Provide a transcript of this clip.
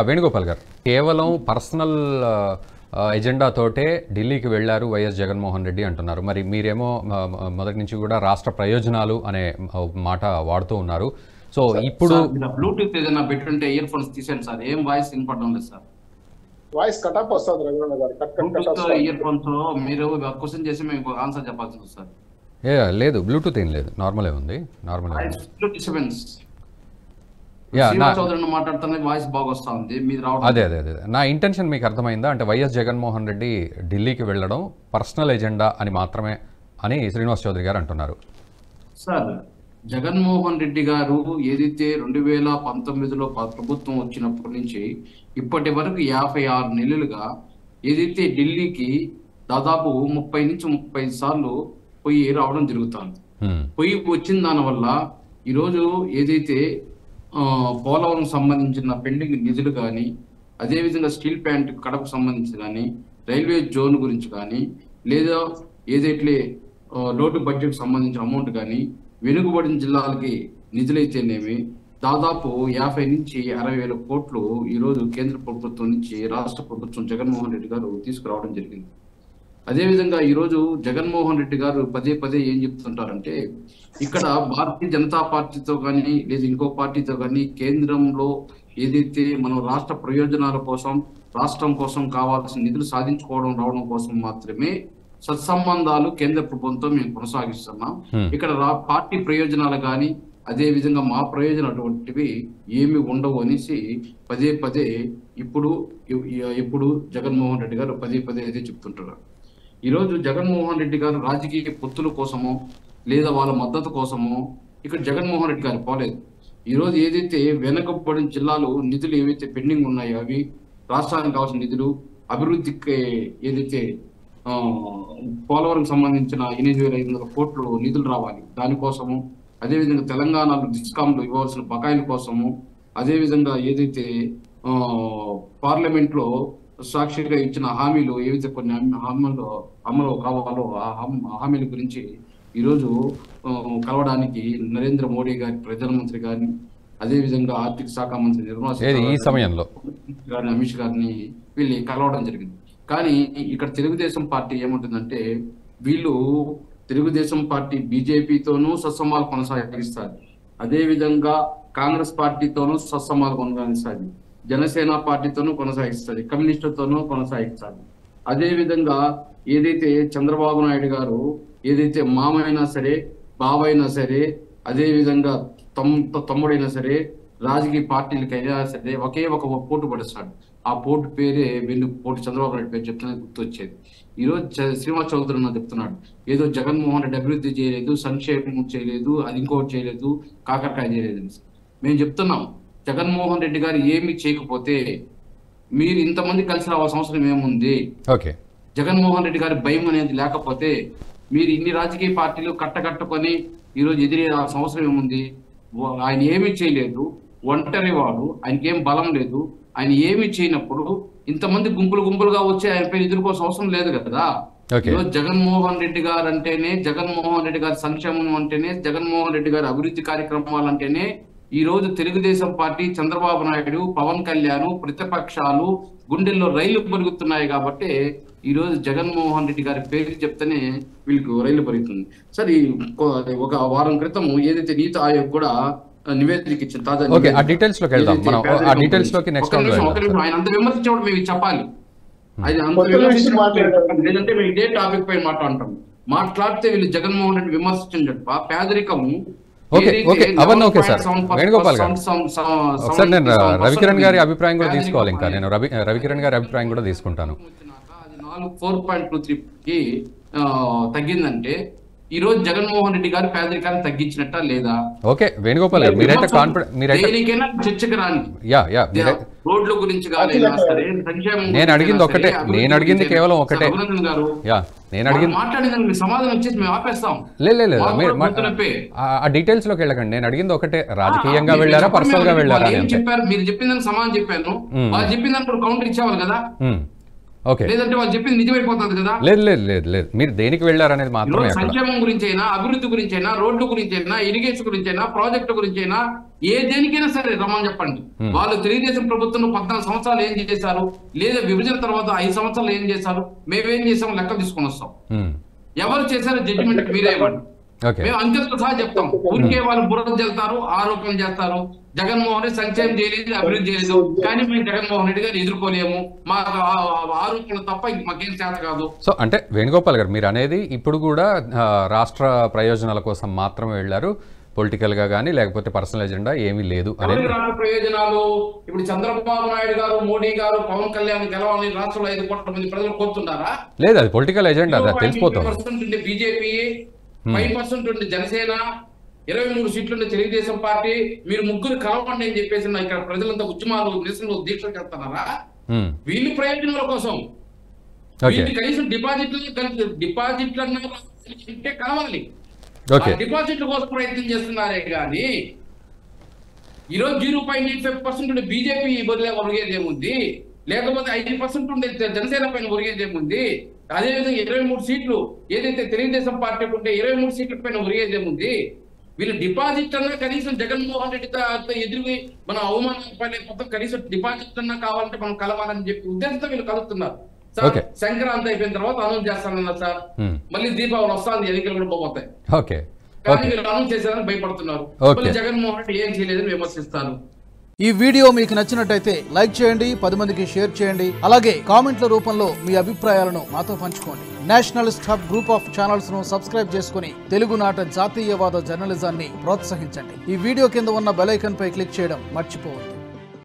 వేణుగోపాల్ గారు, కేవలం personal agenda తోటే ఢిల్లీకి వెళ్లారు వైఎస్ జగన్మోహన్ రెడ్డి అంటున్నారు. మరి మీరేమో మొదటి నుంచి కూడా రాష్ట్ర ప్రయోజనాలు అనే మాట వాడుతూ ఉన్నారు. సో ఇప్పుడు బ్లూటూత్ ఏదైనా పెట్టుంటే ఇయర్ ఫోన్స్ తీసేయండి సార్, ఏం వాయిస్ వినపడడం లేదు సార్. వాయిస్ కట్ ఆఫ్ వస్తుంది రఘునందన్ గారు. ఇయర్ ఫోన్స్ మీరు క్వశ్చన్ చేసి మేము ఆన్సర్ చెప్పాల్సి ఉంది సార్. లేదు, బ్లూటూత్ ఏం లేదు, నార్మలే ఉంది. డిస్టర్బెన్స్ మాట్లాడుతున్న వాయిస్ బాగా వస్తుంది. అదే అదే అదే నా ఇంటెన్షన్ మీకు అర్థమైందా? అంటే వైఎస్ జగన్మోహన్ రెడ్డి ఢిల్లీకి వెళ్ళడం పర్సనల్ ఎజెండా అని మాత్రమే అని శ్రీనివాస్ చౌదరి గారు అంటున్నారు. సార్, జగన్మోహన్ రెడ్డి గారు ఏదైతే 2019లో ప్రభుత్వం వచ్చినప్పటి నుంచి ఇప్పటి వరకు 56 నెలలుగా ఏదైతే ఢిల్లీకి దాదాపు 30 నుంచి 35 సార్లు పోయి రావడం జరుగుతుంది. పోయి వచ్చిన దానివల్ల ఈరోజు ఏదైతే పోలవరం సంబంధించిన పెండింగ్ నిధులు కానీ, అదేవిధంగా స్టీల్ ప్లాంట్ కడపకు సంబంధించి కానీ, రైల్వే జోన్ గురించి కానీ, లేదా ఏదైతే లోటు బడ్జెట్ సంబంధించిన అమౌంట్ కానీ, వెనుకబడిన జిల్లాలకి నిధులైతేనేమి దాదాపు 50 నుంచి 60 వేల కోట్లు ఈరోజు కేంద్ర ప్రభుత్వం నుంచి రాష్ట్ర ప్రభుత్వం జగన్మోహన్ రెడ్డి గారు తీసుకురావడం జరిగింది. అదేవిధంగా ఈరోజు జగన్మోహన్ రెడ్డి గారు పదే పదే ఏం చెప్తుంటారంటే, ఇక్కడ భారతీయ జనతా పార్టీతో కానీ లేదా ఇంకో పార్టీతో కానీ కేంద్రంలో ఏదైతే మనం రాష్ట్ర ప్రయోజనాల కోసం, రాష్ట్రం కోసం కావాల్సిన నిధులు సాధించుకోవడం రావడం కోసం మాత్రమే సత్సంబంధాలు కేంద్ర ప్రభుత్వంతో మేము కొనసాగిస్తున్నాం. ఇక్కడ పార్టీ ప్రయోజనాలు కానీ అదే విధంగా మా ప్రయోజనం అటువంటివి ఏమి ఉండవు అనేసి పదే పదే ఇప్పుడు జగన్మోహన్ రెడ్డి గారు పదే పదే అయితే చెప్తుంటారు. ఈరోజు జగన్మోహన్ రెడ్డి గారు రాజకీయ పొత్తుల కోసమో లేదా వాళ్ళ మద్దతు కోసమో ఇక్కడ జగన్మోహన్ రెడ్డి గారు పోలేదు. ఈరోజు ఏదైతే వెనకబడిన జిల్లాలు నిధులు ఏవైతే పెండింగ్ ఉన్నాయో అవి రాష్ట్రానికి కావాల్సిన నిధులు, అభివృద్ధికి ఏదైతే పోలవరం సంబంధించిన 8,500 కోట్లు నిధులు రావాలి దానికోసము, అదేవిధంగా తెలంగాణలో డిస్కాంలు ఇవ్వాల్సిన బకాయిల కోసము, అదేవిధంగా ఏదైతే పార్లమెంట్లో సాక్షిగా ఇచ్చిన హామీలు ఏవైతే కొన్ని హామీలు అమలు కావాలో ఆ హామీల గురించి ఈరోజు కలవడానికి నరేంద్ర మోడీ గారి ప్రధానమంత్రి గారిని, అదేవిధంగా ఆర్థిక శాఖ మంత్రి నిర్మలా సీతారామన్ గారిని, అమిత్ షా గారిని వీళ్ళు కలవడం జరిగింది. కానీ ఇక్కడ తెలుగుదేశం పార్టీ ఏముంటుందంటే, వీళ్ళు తెలుగుదేశం పార్టీ బీజేపీతోనూ సత్సంబాలు కొనసాగిస్తారు, అదేవిధంగా కాంగ్రెస్ పార్టీతోనూ సత్సంబాలు కొనసాగిస్తారు, జనసేన పార్టీతోనూ కొనసాగిస్తుంది, కమ్యూనిస్టులతోనూ కొనసాగిస్తారు. అదేవిధంగా ఏదైతే చంద్రబాబు నాయుడు గారు ఏదైతే మామైనా సరే, బావైనా సరే, అదేవిధంగా తమ్ముడైనా సరే, రాజకీయ పార్టీలకైనా సరే ఒకే ఒక పోటు పడుస్తాడు. ఆ పోటు పేరే పోటు చంద్రబాబు నాయుడు పేరు చెప్తున్నా గుర్తొచ్చేది. ఈరోజు శ్రీనివాస్ చౌదరి చెప్తున్నాడు, ఏదో జగన్మోహన్ రెడ్డి అభివృద్ధి చేయలేదు, సంక్షేమం చేయలేదు, అది ఇంకోటి చేయలేదు, కాకరకాయ చేయలేదు. మేము చెప్తున్నాం, జగన్మోహన్ రెడ్డి గారు ఏమి చేయకపోతే మీరు ఇంతమంది కలిసి రావాల్సిన అవసరం ఏముంది? జగన్మోహన్ రెడ్డి గారి భయం అనేది లేకపోతే మీరు ఇన్ని రాజకీయ పార్టీలు కట్టకట్టుకొని ఈరోజు ఎదిరే అవసరం ఏముంది? ఆయన ఏమీ చేయలేదు, ఒంటరి వాడు, ఆయనకి ఏం బలం లేదు. ఆయన ఏమి చేయనప్పుడు ఇంతమంది గుంపులుగా వచ్చి ఆయన పైన ఎదుర్కోవాల్సిన అవసరం లేదు కదా. ఈరోజు జగన్మోహన్ రెడ్డి గారు అంటేనే, జగన్మోహన్ రెడ్డి గారి సంక్షేమం అంటేనే, జగన్మోహన్ రెడ్డి గారి అభివృద్ధి కార్యక్రమాలు అంటేనే ఈ రోజు తెలుగుదేశం పార్టీ, చంద్రబాబు నాయుడు, పవన్ కళ్యాణ్, ప్రతిపక్షాలు గుండెల్లో రైళ్లు పెరుగుతున్నాయి. కాబట్టి ఈ రోజు జగన్మోహన్ రెడ్డి గారి పేరు చెప్తేనే వీళ్ళకి రైలు పెరుగుతుంది. సరే, ఒక వారం క్రితం ఏదైతే నీతి ఆయోగ్ కూడా నివేదిక ఇచ్చిన తాజా ఆయన అంత విమర్శించడం మేము చెప్పాలి, ఆయన అంత లేదంటే మేము ఇదే టాపిక్ పై మాట్లాడితే వీళ్ళు జగన్మోహన్ రెడ్డి విమర్శించండి. పేదరికము వేణుగోపాల్ గారు, ఒకసారి నేను రవికిరణ్ గారి అభిప్రాయం కూడా తీసుకోవాలి. ఇంకా నేను రవికిరణ్ గారి అభిప్రాయం కూడా తీసుకుంటాను. 4.23కి తగ్గిందంటే ఈ రోజు జగన్మోహన్ రెడ్డి గారు పేదరికాన్ని తగ్గించినట్ట లేదా? ఓకే వేణుగోపాల్ గారు, మీరైతే దేనికైనా చర్చకు రాని రోడ్ల గురించి నేను అడిగింది ఒకటే, నేను అడిగింది కేవలం ఒకటే. నేను అడిగింది మాట్లాడిందని సమాధానం వచ్చేసి మేము ఆపేస్తాం. లేదు, ఆ డీటెయిల్స్ లోకి వెళ్ళకండి. నేను అడిగింది ఒకటే, రాజకీయంగా వెళ్ళారా, పర్సనల్ గా వెళ్ళారా? ఏం చెప్పారు? మీరు చెప్పిందని సమాధానం చెప్పాను, వాళ్ళు చెప్పిందని కౌంటర్ ఇచ్చేవాళ్ళు కదా. ఓకే. లేదంటే వాళ్ళు చెప్పింది నిజమైపోతుంది కదా. లేదు లేదు లేదు లేదు మీరు దేనికి వెళ్ళారనేది మాత్రమే అక్కడ. సంక్షేమం గురించి అయినా, అభివృద్ధి గురించి అయినా, రోడ్డు గురించి అయినా, ఇరిగేషన్ గురించి అయినా, ప్రాజెక్టు గురించి అయినా, ఏ దేనికైనా సరే రమ్మని చెప్పండి. వాళ్ళు తెలుగుదేశం ప్రభుత్వంలో 14 సంవత్సరాలు ఏం చేశారు, లేదా విభజన తర్వాత 5 సంవత్సరాలు ఏం చేశారు, మేమేం చేసాం లెక్క తీసుకొని వస్తాం. ఎవరు చేశారో జడ్జిమెంట్ మీరే ఇవ్వండి. మేము అంకెలతో సహా చెప్తాం. ఊరికే వాళ్ళు బుర్ర చెల్తారు, ఆరోపణలు చేస్తారు. జగన్మోహన్ రెడ్డి సంక్షేమం చేయలేదు, అభివృద్ధి చేయలేదు, కానీ మేము జగన్మోహన్ రెడ్డి గారిని ఎదుర్కోలేము, మా ఆరోపణలు తప్ప మాకేం చేత కాదు. సో అంటే వేణుగోపాల్ గారు మీరు అనేది ఇప్పుడు కూడా రాష్ట్ర ప్రయోజనాల కోసం మాత్రమే వెళ్ళారు, పొలిటికల్ గా కానీ లేకపోతే పర్సనల్ ఎజెండా ఏమీ లేదు అనేది. రాష్ట్ర ప్రయోజనాలు ఇప్పుడు చంద్రబాబు నాయుడు గారు, మోడీ గారు, పవన్ కళ్యాణ్ గెలవాలని రాష్ట్రంలో 5 కోట్ల మంది ప్రజలు కోరుతున్నారా? లేదు, అది పొలిటికల్ ఎజెండా, అది తెలిసిపోతుంది. బీజేపీ 5% ఉండే జనసేన, 23 సీట్లు ఉండే తెలుగుదేశం పార్టీ, మీరు ముగ్గురు కలవండి అని చెప్పేసి ఇక్కడ ప్రజలంతా ఉద్యమాలు, నిరసనలు, దీక్షలు చేస్తున్నారా? వీళ్ళు ప్రయోజనాల కోసం కనీసం డిపాజిట్లు అంటే కలవాలి. డిపాజిట్ల కోసం ప్రయత్నం చేస్తున్నారే కానీ ఈరోజు 0.85% ఉండే బీజేపీ ఒరిగేది ఏముంది, లేకపోతే 5% ఉండే జనసేన పైన ఒరిగేది ఏముంది, అదేవిధంగా 23 సీట్లు ఏదైతే తెలుగుదేశం పార్టీకి ఉంటే 23 సీట్ల పైన ఒరిగేది ఏముంది. వీళ్ళు డిపాజిట్ అన్నా కనీసం జగన్మోహన్ రెడ్డితో ఎదురు మన అవమానం పడే మొత్తం కనీసం డిపాజిట్ అన్నా కావాలంటే మనం కలవాలని చెప్పి ఉద్దేశంతో వీళ్ళు కలుస్తున్నారు. సార్ సంక్రాంతి అయిపోయిన తర్వాత అనౌన్స్ చేస్తానన్నారు సార్, మళ్ళీ దీపావళి వస్తుంది, ఎన్నికలు కూడా పోతాయి. కానీ వీళ్ళు అనౌన్స్ చేసేదానికి భయపడుతున్నారు. జగన్మోహన్ రెడ్డి ఏం చేయలేదని విమర్శిస్తారు. ఈ వీడియో మీకు నచ్చినట్టయితే లైక్ చేయండి, 10 మందికి షేర్ చేయండి, అలాగే కామెంట్ల రూపంలో మీ అభిప్రాయాలను మాతో పంచుకోండి. Nationalist hub group of channels ను సబ్స్క్రైబ్ చేసుకుని తెలుగునాట జాతీయవాద జర్నలిజాన్ని ప్రోత్సహించండి. ఈ వీడియో కింద ఉన్న బెల్ ఐకాన్ పై క్లిక్ చేయడం మర్చిపోవద్దు.